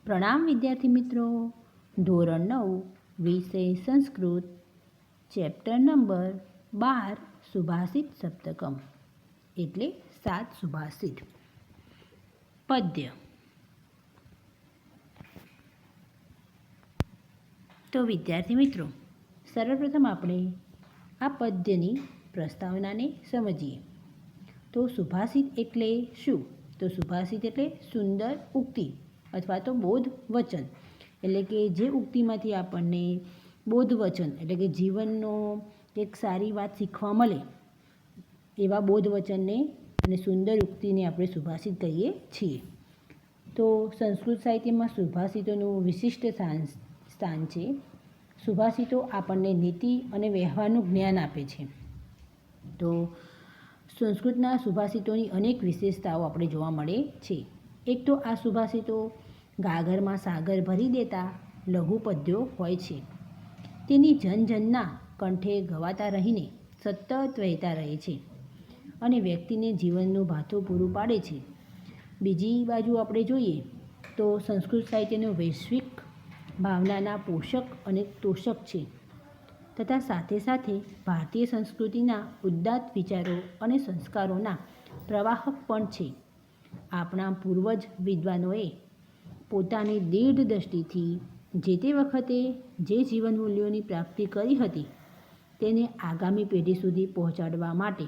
પ્રણામ વિદ્યાર્થી મિત્રો. ધોરણ 9 વિષય સંસ્કૃત, ચેપ્ટર નંબર 12 સુભાષિત સપ્તકમ એટલે 7 સુભાષિત. પદ્ય. તો વિદ્યાર્થી મિત્રો, સર્વપ્રથમ આપણે આ પદ્યની પ્રસ્તાવનાને સમજીએ. તો સુભાષિત એટલે શું? તો સુભાષિત એટલે સુંદર ઉક્તિ અથવા તો બોધ વચન, એટલે કે જે ઉક્તિમાંથી આપણને બોધ વચન એટલે કે જીવનનો એક સારી વાત શીખવા મળે એવા બોધ વચનને અને સુંદર ઉક્તિને આપણે સુભાષિત કહીએ છીએ. તો સંસ્કૃત સાહિત્યમાં સુભાષિતોનું વિશિષ્ટ સ્થાન છે. સુભાષિતો આપણને નીતિ અને વ્યવહારનું જ્ઞાન આપે છે. તો સંસ્કૃતના સુભાષિતોની અનેક વિશેષતાઓ આપણે જોવા મળે છે. એક તો આ સુભાષિતો ગાગરમાં સાગર ભરી દેતા લઘુ પદ્યો હોય છે. તેની જનજનના કંઠે ગવાતા રહીને સતત વહેતા રહે છે અને વ્યક્તિને જીવનનું ભાથું પૂરું પાડે છે. બીજી બાજુ આપણે જોઈએ તો સંસ્કૃત સાહિત્યનું વૈશ્વિક ભાવનાના પોષક અને તોષક છે તથા સાથે સાથે ભારતીય સંસ્કૃતિના ઉદાત્ત વિચારો અને સંસ્કારોના પ્રવાહક પણ છે. આપણા પૂર્વજ વિદ્વાનોએ પોતાની દીર્ઘ દ્રષ્ટિથી જે તે વખતે જે જીવન મૂલ્યોની પ્રાપ્તિ કરી હતી તેને આગામી પેઢી સુધી પહોંચાડવા માટે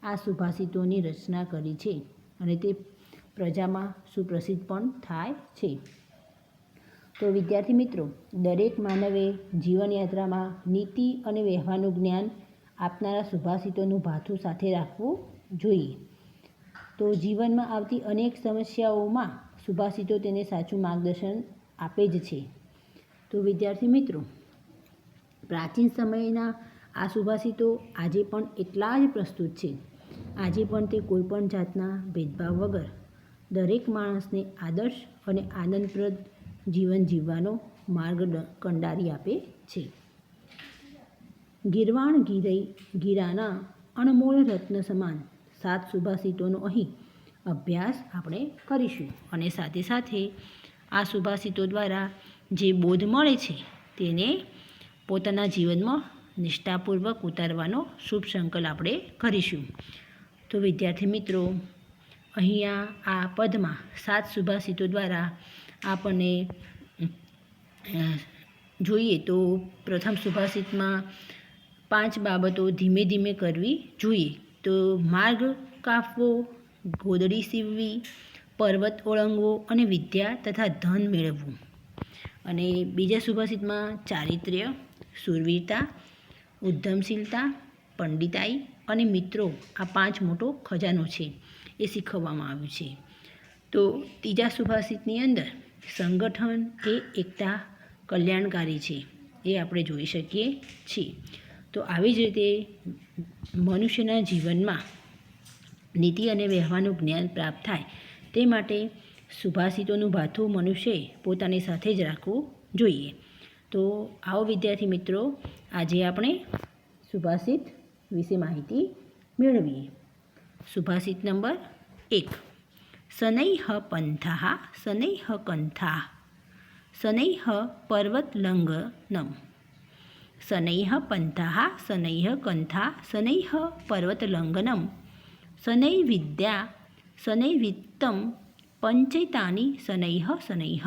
આ સુભાષિતોની રચના કરી છે અને તે પ્રજામાં સુપ્રસિદ્ધ પણ થાય છે. તો વિદ્યાર્થી મિત્રો, દરેક માનવે જીવનયાત્રામાં નીતિ અને વ્યવહારનું જ્ઞાન આપનારા સુભાષિતોનું ભાથું સાથે રાખવું જોઈએ. તો જીવનમાં આવતી અનેક સમસ્યાઓમાં સુભાષિતો તેને સાચું માર્ગદર્શન આપે જ છે. તો વિદ્યાર્થી મિત્રો, પ્રાચીન સમયના આ સુભાષિતો આજે પણ એટલા જ પ્રસ્તુત છે. આજે પણ તે કોઈપણ જાતના ભેદભાવ વગર દરેક માણસને આદર્શ અને આનંદપ્રદ જીવન જીવવાનો માર્ગ કંડારી આપે છે. ગીરવાણ ગીરાના અણમોલ રત્ન સમાન 7 સુભાષિતોનો અહીં અભ્યાસ આપણે કરીશું અને સાથે સાથે આ સુભાષિતો દ્વારા જે બોધ મળે છે તેને પોતાના જીવનમાં નિષ્ઠાપૂર્વક ઉતારવાનો શુભ સંકલ્પ આપણે કરીશું. તો વિદ્યાર્થી મિત્રો, અહીંયા આ પદમાં 7 સુભાષિતો દ્વારા આપણને જોઈએ તો પ્રથમ સુભાષિતમાં 5 બાબતો ધીમે ધીમે કરવી જોઈએ. તો માર્ગ કાપવો, ગોદડી સીવવી, પર્વત ઓળંગવો અને વિદ્યા તથા ધન મેળવવું. અને બીજા સુભાષિતમાં ચારિત્ર્ય, શૂરવીરતા, ઉદ્યમશીલતા, પંડિતાઈ અને મિત્રો આ 5 મોટો ખજાનો છે એ શીખવવામાં આવ્યું છે. તો ત્રીજા સુભાષિતની અંદર સંગઠન એ એકતા કલ્યાણકારી છે એ આપણે જોઈ શકીએ છીએ. તો આવી જ રીતે મનુષ્યના જીવનમાં નીતિ અને વ્યવહારનું જ્ઞાન પ્રાપ્ત થાય તે માટે સુભાષિતોનું ભાથું મનુષ્યએ પોતાની સાથે જ રાખવું જોઈએ. તો આવો વિદ્યાર્થી મિત્રો, આજે આપણે સુભાષિત વિશે માહિતી મેળવીએ. સુભાષિત નંબર 1. શનૈઃ પંથાઃ શનૈઃ કંથાઃ શનૈઃ પર્વતલંઘનમ. શનૈઃ પંથાઃ શનૈઃ કંથાઃ શનૈઃ પર્વતલંઘનમ શનૈર્વિદ્યા શનૈર્વિત્તમ પંચૈતાની શનૈઃ શનૈઃ.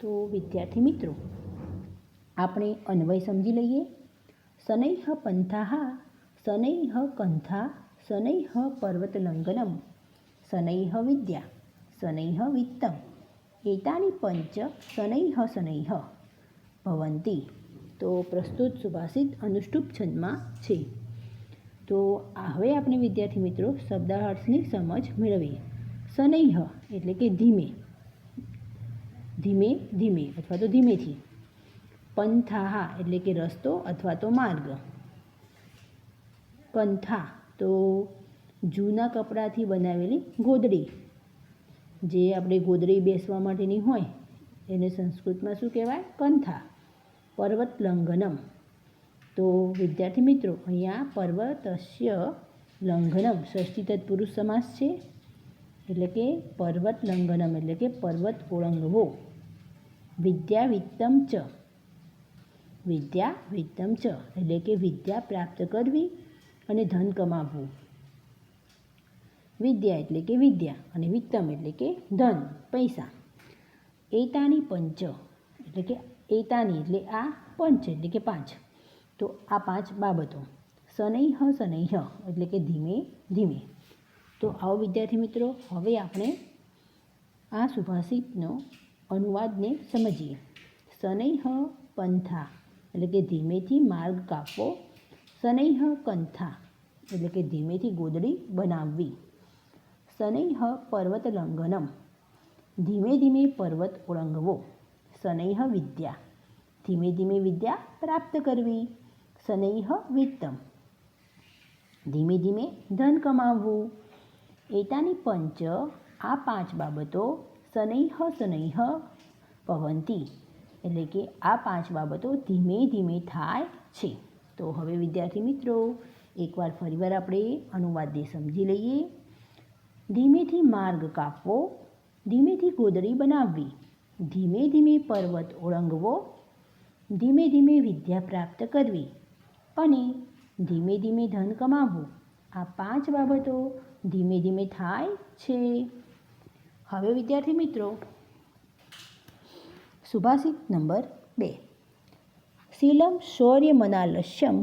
તો વિદ્યાર્થી મિત્રો, આપણે અન્વય સમજી લઈએ. શનૈઃ પંથાઃ શનૈઃ કંથાઃ શનૈઃ પર્વતલંઘનમ શનૈઃ વિદ્યા શનૈઃ વિત્તમ એતાની પંચ શનૈઃ શનૈઃ ભવન્તિ. તો પ્રસ્તુત સુભાષિત અનુષ્ટુપ છંદમાં છે. તો હવે આપણે વિદ્યાર્થી મિત્રો શબ્દાર્થની સમજ મેળવીએ. શનૈઃ એટલે કે ધીમે ધીમે ધીમે અથવા તો ધીમેથી. પંથાઃ એટલે કે રસ્તો અથવા તો માર્ગ. કંથા તો જૂના કપડાથી બનાવેલી ગોદડી, જે આપણે ગોદડી બેસવા માટેની હોય એને સંસ્કૃતમાં શું કહેવાય? કંથા. પર્વત લંઘનમ. તો વિદ્યાર્થી મિત્રો, અહીંયા પર્વતસ્ય લંઘનમ ષષ્ઠી તત્પુરુષ સમાસ છે એટલે કે પર્વત લંઘનમ એટલે કે પર્વત ઓળંગવો. વિદ્યા વિત્તમ ચ, વિદ્યા વિત્તમ ચ એટલે કે વિદ્યા પ્રાપ્ત કરવી અને ધન કમાવવું. વિદ્યા એટલે કે વિદ્યા અને વિત્તમ એટલે કે ધન પૈસા. એતાની પંચ એટલે કે એતાની એટલે આ, પંચ એટલે કે પાંચ. તો આ પાંચ બાબતો. શનૈઃ શનૈઃ એટલે કે ધીમે ધીમે. તો આવો વિદ્યાર્થી મિત્રો, હવે આપણે આ સુભાષિતનો અનુવાદને સમજીએ. શનૈઃ પંથા એટલે કે ધીમેથી માર્ગ કાપવો. શનૈઃ કંથા એટલે કે ધીમેથી ગોદડી બનાવવી. શનૈઃ પર્વત લંઘનમ ધીમે ધીમે પર્વત ઓળંગવો. શનૈઃ વિદ્યા ધીમે ધીમે વિદ્યા પ્રાપ્ત કરવી. શનૈઃ વિત્તમ ધીમે ધીમે ધન કમાવવું. એતાની પંચ આ પાંચ બાબતો શનૈઃ શનૈઃ ભવંતી એટલે કે આ પાંચ બાબતો ધીમે ધીમે થાય છે. તો હવે વિદ્યાર્થી મિત્રો, એકવાર ફરીવાર આપણે અનુવાદને સમજી લઈએ. ધીમેથી માર્ગ કાપવો, ધીમેથી ગોદડી બનાવવી, ધીમે ધીમે પર્વત ઓળંગવો, ધીમે ધીમે વિદ્યા પ્રાપ્ત કરવી અને ધીમે ધીમે ધન કમાવવું. આ પાંચ બાબતો ધીમે ધીમે થાય છે. હવે વિદ્યાર્થી મિત્રો, સુભાષિત નંબર 2. શીલમ શૌર્યમનાલસ્યમ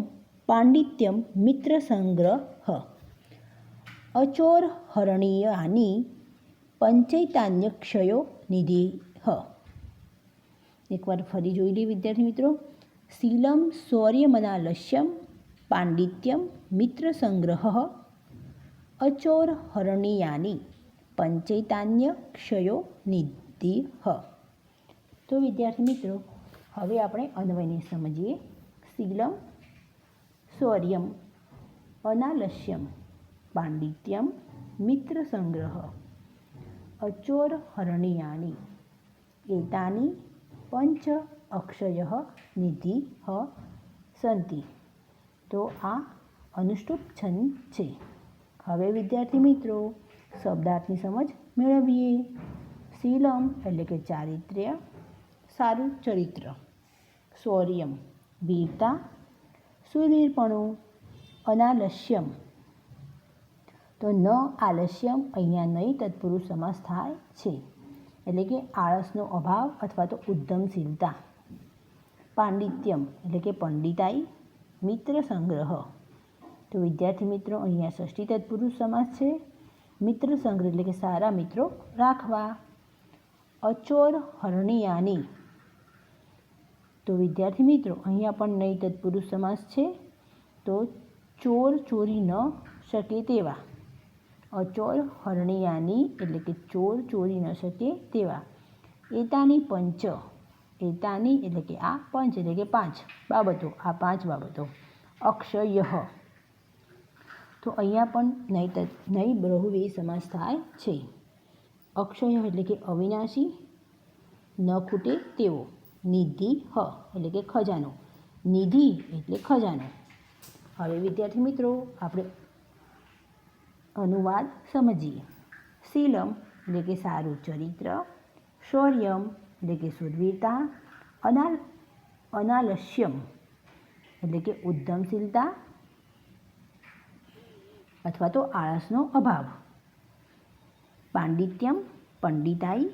પાંડિત્યમ મિત્રસંગ્રહ અચોર હરણીયાની પંચૈતાન્યક્ષયો નિધિઃ. એકવાર ફરી જોઈ લઈએ વિદ્યાર્થી મિત્રો. શીલમ શૌર્યમનાલસ્યમ પાંડિત્યમ મિત્રસંગ્રહ અચોર હરણીયાની પંચૈતાન્યક્ષયો નિધિઃ. તો વિદ્યાર્થી મિત્રો, હવે આપણે અન્વયને સમજીએ. શીલમ શૌર્યમ અનાલસ્યમ પાંડિત્યમ મિત્રસંગ્રહ અચોર હરણીયાની એતાની પંચ અક્ષયઃ નિધિઃ સંતિ. તો આ અનુષ્ટુપ છંદ છે. હવે વિદ્યાર્થી મિત્રો, શબ્દાર્થની સમજ મેળવીએ. શીલમ એટલે કે ચારિત્ર્ય, સારું ચરિત્ર. શૌર્યમ વીરતા, સુરવીરપણું. અનાલસ્યમ તો ન આલસ્યમ, અહીંયા નહીં તત્પુરુષ સમાસ થાય છે એટલે કે આળસનો અભાવ અથવા તો ઉદ્યમશીલતા. પાંડિત્યમ એટલે કે પંડિતાઈ. મિત્ર સંગ્રહ તો વિદ્યાર્થી મિત્રો, અહીંયા ષષ્ઠી તત્પુરુષ સમાસ છે. મિત્ર સંગ્રહ એટલે કે સારા મિત્રો રાખવા. અચોર હરણીયાની તો વિદ્યાર્થી મિત્રો, અહીંયા પણ નહીં તત્પુરુષ સમાસ છે. તો ચોર ચોરી ન શકે તેવા. અચોર હરણીયાની એટલે કે ચોર ચોરી ન શકે તેવા. એતાની પંચ એતાની એટલે કે આ, પંચ એટલે કે પાંચ બાબતો. આ પાંચ બાબતો. અક્ષયઃ તો અહીંયા પણ નહીં બહુવ્રીહી સમાસ થાય છે. અક્ષય એટલે કે અવિનાશી, ન ખૂટે તેવો. નિધિઃ એટલે કે ખજાનો. નિધિ એટલે ખજાનો. હવે વિદ્યાર્થી મિત્રો, આપણે અનુવાદ સમજીએ. શીલમ એટલે કે સારું ચરિત્ર. શૌર્યમ એટલે કે શૂરવીરતા. અનાલસ્યમ એટલે કે ઉદ્યમશીલતા અથવા તો આળસનો અભાવ. પાંડિત્યમ પંડિતાઈ.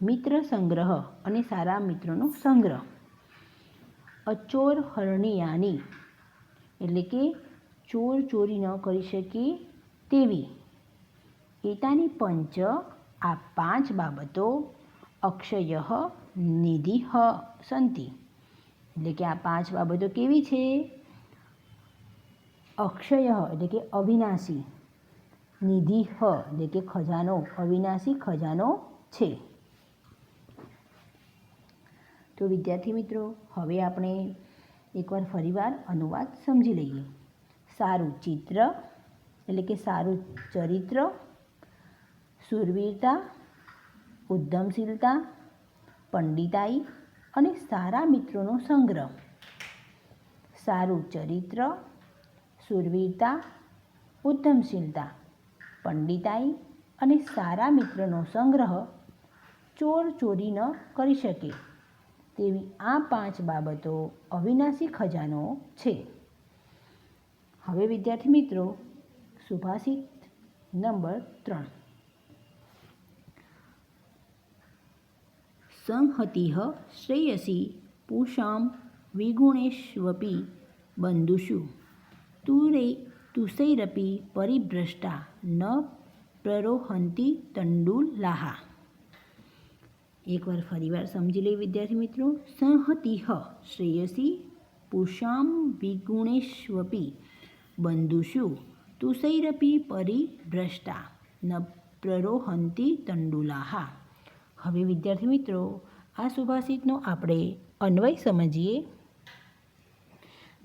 મિત્ર સંગ્રહ અને સારા મિત્રોનો સંગ્રહ. અચોર હરણીયાની એટલે કે ચોર ચોરી ન કરી શકે તેવી. એતાની પંચ આ પાંચ બાબતો. અક્ષયઃ નિધિઃ સંતિ એટલે કે આ પાંચ બાબતો કેવી છે? અક્ષય એટલે કે અવિનાશી. નિધિઃ એટલે કે ખજાનો, અવિનાશી ખજાનો છે. તો વિદ્યાર્થી મિત્રો, હવે આપણે એકવાર ફરીવાર અનુવાદ સમજી લઈએ. સારું ચિત્ર એટલે કે સારું ચરિત્ર. શૂરવીરતા, ઉદ્યમશીલતા, પંડિતાઈ અને સારા મિત્રોનો સંગ્રહ. સારું ચરિત્ર, શૂરવીરતા, ઉદ્યમશીલતા, પંડિતાઈ અને સારા મિત્રનો સંગ્રહ ચોર ચોરી ન કરી શકે તેવી આ 5 બાબતો અવિનાશી ખજાનો છે. હવે વિદ્યાર્થી મિત્રો સુભાષિત નંબર 3. સંહતિઃ શ્રેયસી પૂષાં વિગુણેષ્વપી બંધુષુ તુષૈરપી પરિભ્રષ્ટા ન પ્રરોહંતિ તંડુલાઃ. એકવાર ફરીવાર સમજી લઈએ વિદ્યાર્થી મિત્રો. સંહતિઃ શ્રેયસી પૂષાં વિગુણેષ્વપી બંધુષુ તુષૈરપી પરિભ્રષ્ટા ન પ્રરોહંતિ તંડુલાઃ. હવે વિદ્યાર્થી મિત્રો આ સુભાષિતનો આપણે અન્વય સમજીએ.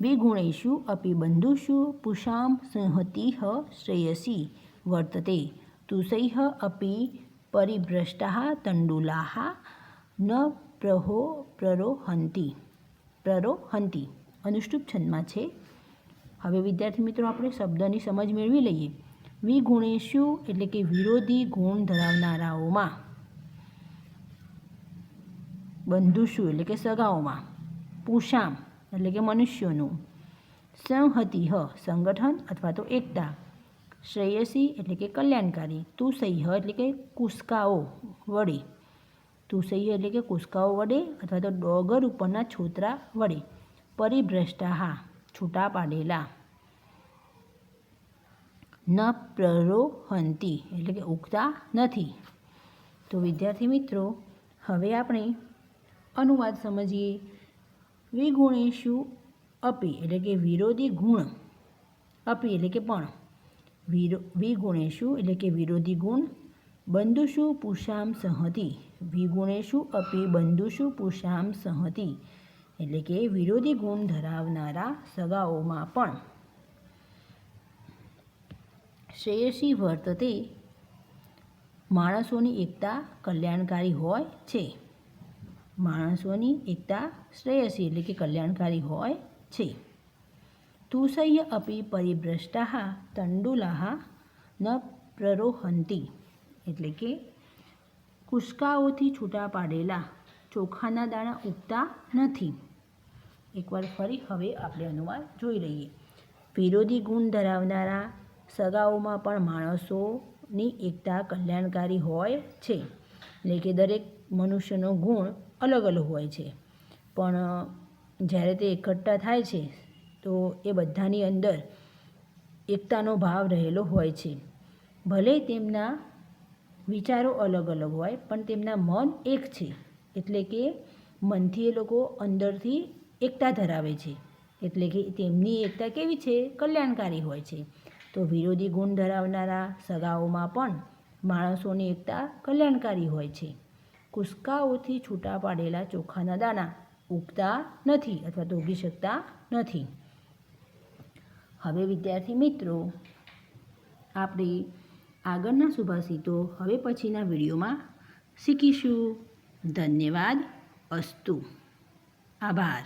વિગુણેષુ અપી બંધુષુ પૂષાં સંહતિઃ શ્રેયસી વર્તતે તુષૈઃ અપી પરિભ્રષ્ટાઃ તંડુલાઃ ન પ્રરોહંતિ અનુષ્ટુપ છંદમાં છે. હવે વિદ્યાર્થી મિત્રો આપણે શબ્દની સમજ મેળવી લઈએ. વિગુણેષુ એટલે કે વિરોધી ગુણ ધરાવનારાઓમાં, બંધુષુ એટલે કે સગાઓમાં, પૂષાં એટલે કે મનુષ્યોનું, સંહતિઃ સંગઠન અથવા તો એકતા, શ્રેયસી એટલે કે કલ્યાણકારી, તુષૈઃ એટલે કે કુસ્કાઓ વડે, તુષૈઃ એટલે કે કુસ્કાઓ વડે અથવા તો ડોગર ઉપરના છોતરા વડે, પરિભ્રષ્ટાઃ છૂટા પાડેલા, ન પ્રરોહંતિ એટલે કે ઉગતા નથી. તો વિદ્યાર્થી મિત્રો હવે આપણે અનુવાદ સમજીએ. વિગુણેષુ અપી એટલે કે વિરોધી ગુણ, અપી એટલે કે પણ, વિગુણેષુ એટલે કે વિરોધી ગુણ, બંધુષુ પૂષાં સંહતિ, વિગુણેષુ અપી બંધુષુ પૂષાં સંહતિ એટલે કે વિરોધી ગુણ ધરાવનારા સગાઓમાં પણ, શ્રેયસી વર્તતે માણસોની એકતા કલ્યાણકારી હોય છે. માણસોની એકતા શ્રેયસી એટલે કે કલ્યાણકારી હોય છે. તુષૈઃ અપી પરિભ્રષ્ટાઃ તંડુલાઃ ન પ્રરોહંતિ એટલે કે કુસ્કાઓથી છૂટા પાડેલા ચોખાના દાણા ઉગતા નથી. એકવાર ફરી હવે આપણે અનુવાદ જોઈ લઈએ. વિરોધી ગુણ ધરાવનારા સગાઓમાં પણ માણસોની એકતા કલ્યાણકારી હોય છે. એટલે કે દરેક મનુષ્યનો ગુણ અલગ અલગ હોય છે, પણ જ્યારે તે એકઠા થાય છે તો એ બધાની અંદર એકતાનો ભાવ રહેલો હોય છે. ભલે તેમના વિચારો અલગ અલગ હોય પણ તેમના મન એક છે. એટલે કે મનથી એ લોકો અંદરથી એકતા ધરાવે છે. એટલે કે તેમની એકતા કેવી છે? કલ્યાણકારી હોય છે. તો વિરોધી ગુણ ધરાવનારા સગાઓમાં પણ માણસોની એકતા કલ્યાણકારી હોય છે. કુસ્કાઓથી છૂટા પાડેલા ચોખાના દાણા ઉગતા નથી અથવા તો ઉગી શકતા નથી. હવે વિદ્યાર્થી મિત્રો આપણે આગળના સુભાષિતો હવે પછીના વિડીયોમાં શીખીશું. ધન્યવાદ. અસ્તુ. આભાર.